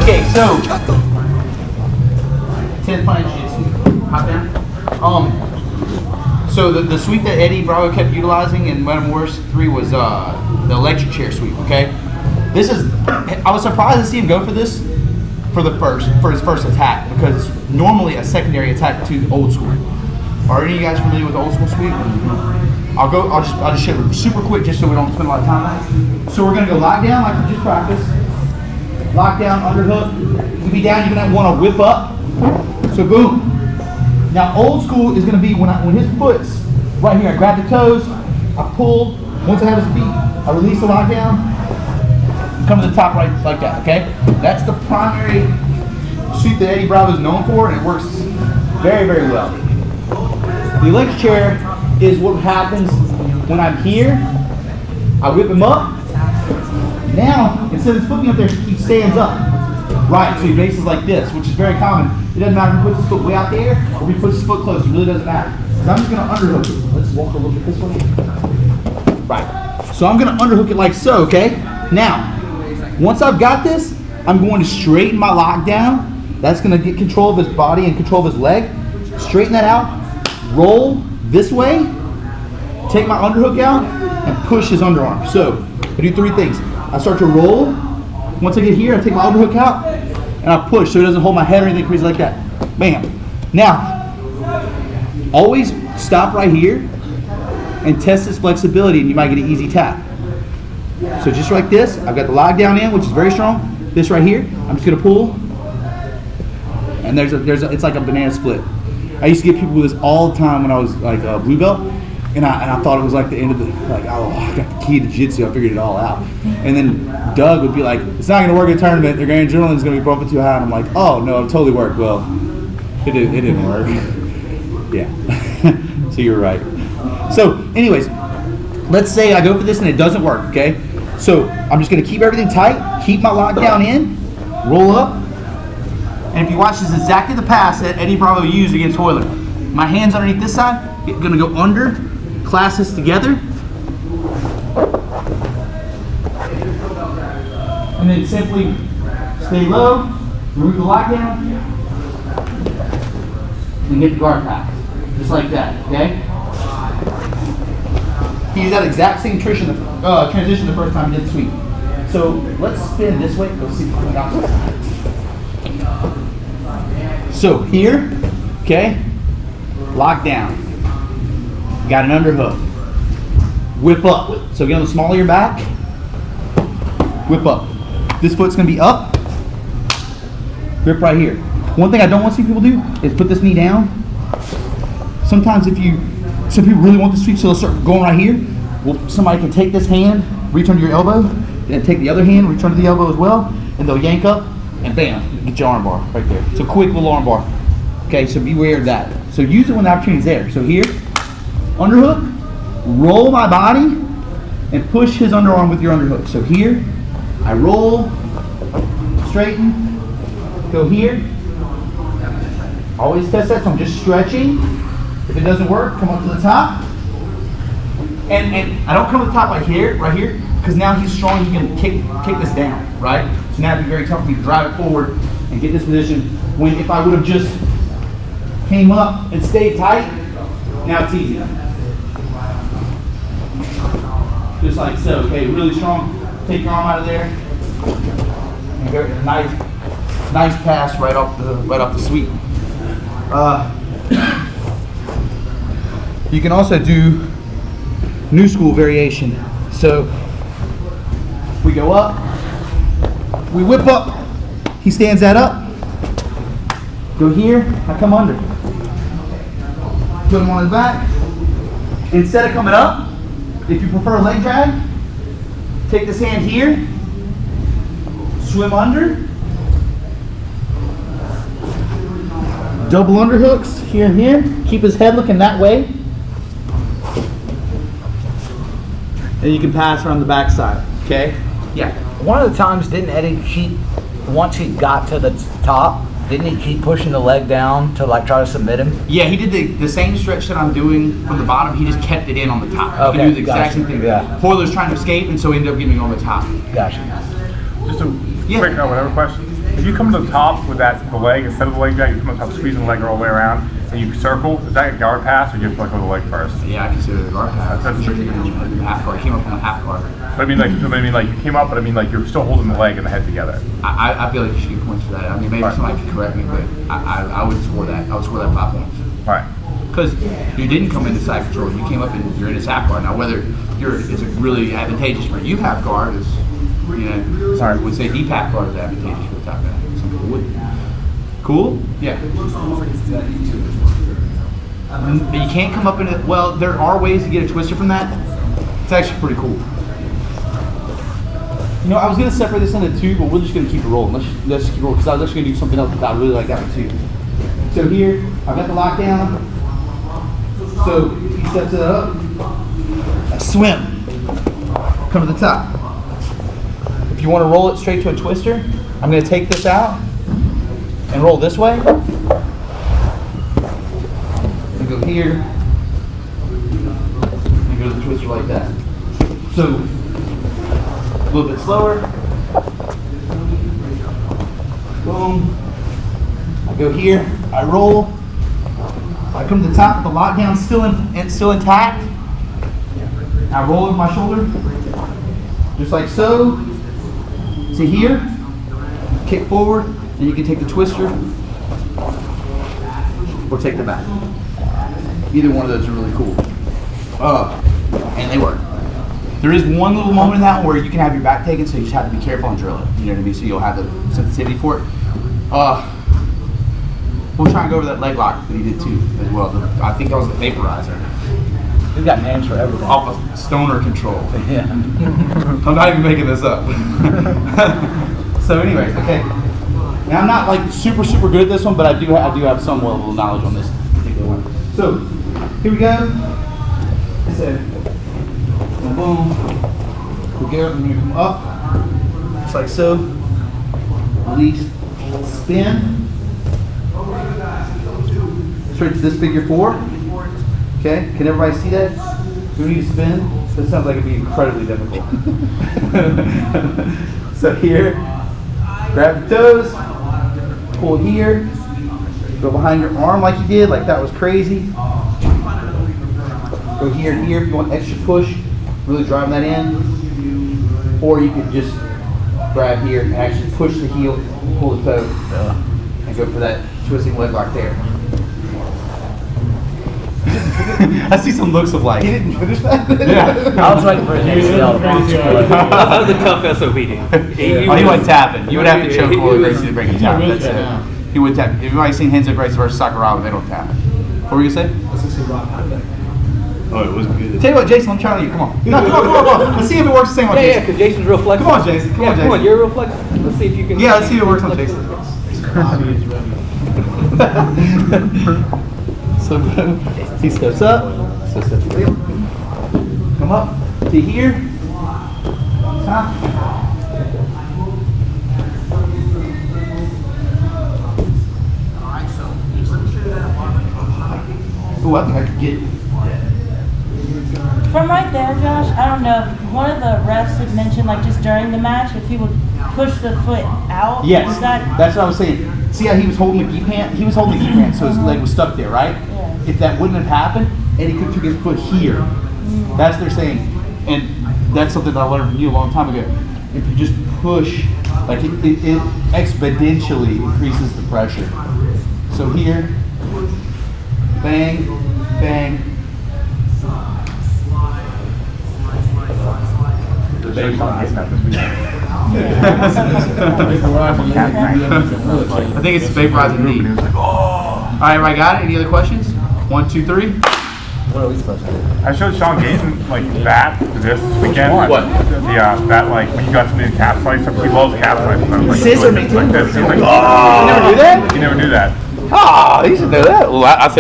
Okay, so 10 punch jiu-jitsu. Hop down. So the sweep that Eddie Bravo kept utilizing in Madam Wars 3 was the electric chair sweep. Okay, this is. I was surprised to see him go for this for his first attack, because it's normally a secondary attack to old school. Are any of you guys familiar with the old school sweep? I'll just show you super quick, just so we don't spend a lot of time on it. So we're gonna go lock down like we just practiced. Lock down, underhook. You can be down, you're gonna want to whip up. So boom. Now old school is gonna be when his foot's right here. I grab the toes, I pull. Once I have his feet, I release the lockdown. Come to the top right like that. Okay. That's the primary sweep that Eddie Bravo is known for, and it works very, very well. The electric chair is what happens when I'm here. I whip him up. Now, instead of flipping up there, he stands up. Right, so he races like this, which is very common. It doesn't matter if he puts his foot way out there or if he puts his foot close. It really doesn't matter. So I'm just going to underhook it. Let's walk a little bit this way. Right. So I'm going to underhook it like so, okay? Now, once I've got this, I'm going to straighten my lockdown. That's going to get control of his body and control of his leg. Straighten that out. Roll this way. Take my underhook out and push his underarm. So I do three things. I start to roll. Once I get here, I take my underhook out and I push so it doesn't hold my head or anything crazy like that. Bam. Now, always stop right here and test this flexibility, and you might get an easy tap. So just like this, I've got the lockdown in, which is very strong. This right here, I'm just gonna pull, and it's like a banana split. I used to get people with this all the time when I was like a blue belt. And I thought it was like the end of the, like, oh, I got the key to jiu-jitsu, I figured it all out. And then Doug would be like, it's not going to work in a tournament, their adrenaline's going to be bumping too high. And I'm like, oh, no, it totally worked. Well, it didn't work. Yeah, so you're right. So anyways, let's say I go for this and it doesn't work, okay? So I'm just going to keep everything tight, keep my lockdown in, roll up. And if you watch, this is exactly the pass that Eddie Bravo used against Hoyler. My hands underneath this side, going to go under, clasp this together, and then simply stay low, remove the lockdown, and get the guard pass, just like that. Okay. He used that exact same transition the first time he did the sweep. So let's spin this way. Let's see if I got this. So here, okay, lock down. Got an underhook. Whip up. So get on the small of your back. Whip up. This foot's going to be up. Grip right here. One thing I don't want to see people do is put this knee down. Sometimes some people really want the sweep, so they'll start going right here. Well, somebody can take this hand, reach under your elbow, then take the other hand, reach under the elbow as well, and they'll yank up, and bam, get your arm bar right there. It's a quick little arm bar. Okay, so beware of that. So use it when the opportunity is there. So here, underhook, roll my body, and push his underarm with your underhook. So here, I roll, straighten, go here. Always test that, so I'm just stretching. If it doesn't work, come up to the top. And I don't come to the top right here, because now he's strong, he can kick this down, right? So now it'd be very tough for me to drive it forward and get this position, when if I would have just came up and stayed tight, now it's easy. Just like so, okay, really strong. Take your arm out of there. And go a nice pass right off the sweep. You can also do new school variation. So we go up, we whip up, he stands that up, go here, I come under. Put him on his back. Instead of coming up, if you prefer a leg drag, take this hand here, swim under, double underhooks here and here, keep his head looking that way, and you can pass around the backside, okay? Yeah. One of the times, didn't Eddie cheat once he got to the top? Didn't he keep pushing the leg down to like try to submit him? Yeah, he did the same stretch that I'm doing from the bottom. He just kept it in on the top. Okay, He can do the exact gotcha. same thing. Yeah. Hoyler's trying to escape, and so he ended up getting on the top. Gotcha. Just a quick whatever question. If you come to the top with the leg, instead of the leg jack, you come to the top squeezing the leg all the way around, and you circle, is that a guard pass, or do you have to let go of the leg first? Yeah, I consider the guard pass. That's tricky. Half guard. He came up on the half guard. But I mean, like you came up, but I mean, like you're still holding the leg and the head together. I feel like you should get points for that. I mean, maybe somebody could correct me, but I would score that. I would score that 5 points. All right. Because you didn't come into side control. You came up and you're in his half guard. Now, whether it's really advantageous for you half guard is, some people would say deep half guard is advantageous for the top guy. Some people wouldn't. Cool? Yeah. But you can't come up in it. Well, there are ways to get a twister from that. It's actually pretty cool. I was going to separate this into two, but we're just going to keep it rolling. Let's keep it rolling, because I was actually going to do something else that I really like that one too. So here, I've got the lockdown. So he steps it up. I swim. Come to the top. If you want to roll it straight to a twister, I'm going to take this out and roll this way. And go here. And go to the twister like that. So a little bit slower. Boom. I go here. I roll. I come to the top. The lockdown still intact. I roll over my shoulder, just like so. To here. Kick forward, and you can take the twister or take the back. Either one of those are really cool. And they work. There is one little moment in that one where you can have your back taken, so you just have to be careful and drill it. You know what I mean? So you'll have the sensitivity for it. We'll try and go over that leg lock that he did too, as well. I think that was the vaporizer. We've got names for everything. Off of stoner control. Yeah. I'm not even making this up. So anyways, okay. Now I'm not like super good at this one, but I do have some level of knowledge on this particular one. So here we go. So boom. We go and we come up, just like so. Release, spin. Straight to this figure 4. Okay, can everybody see that? Do we need to spin? That sounds like it'd be incredibly difficult. So here, grab the toes, pull here, go behind your arm like you did, like that was crazy. Go here and here if you want extra push, really drive that in. Or you could just grab here and actually push the heel, pull the toe, and go for that twisting leg lock there. I see some looks of like, he didn't finish that? Yeah. I was waiting for his ACL to bounce. That was a tough SOB. He wasn't tapping. You would have to choke Roy Gracie to break it tap. That's it. He would tap. If anybody's seen Henzo Gracie versus Sakuraba, they don't tap. What were you going to say? Oh, it was good. Tell you what, Jason, I'm trying you. Come on. No, come on. Let's see if it works the same on Yeah, Jason. because Jason's real flexible. Come on, Jason. Come on, Jason. Come on, you're real flexible. Let's see if you can. Yeah, let's see if it works on Jason. So he steps up. So step wheel. Come up to here. Top. Oh, I think I could get it. From right there, Josh, I don't know, one of the refs had mentioned, like, just during the match, if he would push the foot out. Yes, Is that, that's what I was saying. See how he was holding the gi pant? He was holding the gi pant, so his leg was stuck there, right? Yeah. If that wouldn't have happened, Eddie could have took his foot here. That's what they're saying. And that's something that I learned from you a long time ago. If you just push, like it exponentially increases the pressure. So here, bang, bang. I think it's vaporizing knee. All right, everybody got it? Any other questions? 1, 2, 3. What are we supposed to do? I showed Sean Gaten like that this weekend. What? That like when you got to do calf slice, he loves calf slice. Like, Scissor like this. He's like, You never do that? You never do that. Oh, you should know that. Well, I said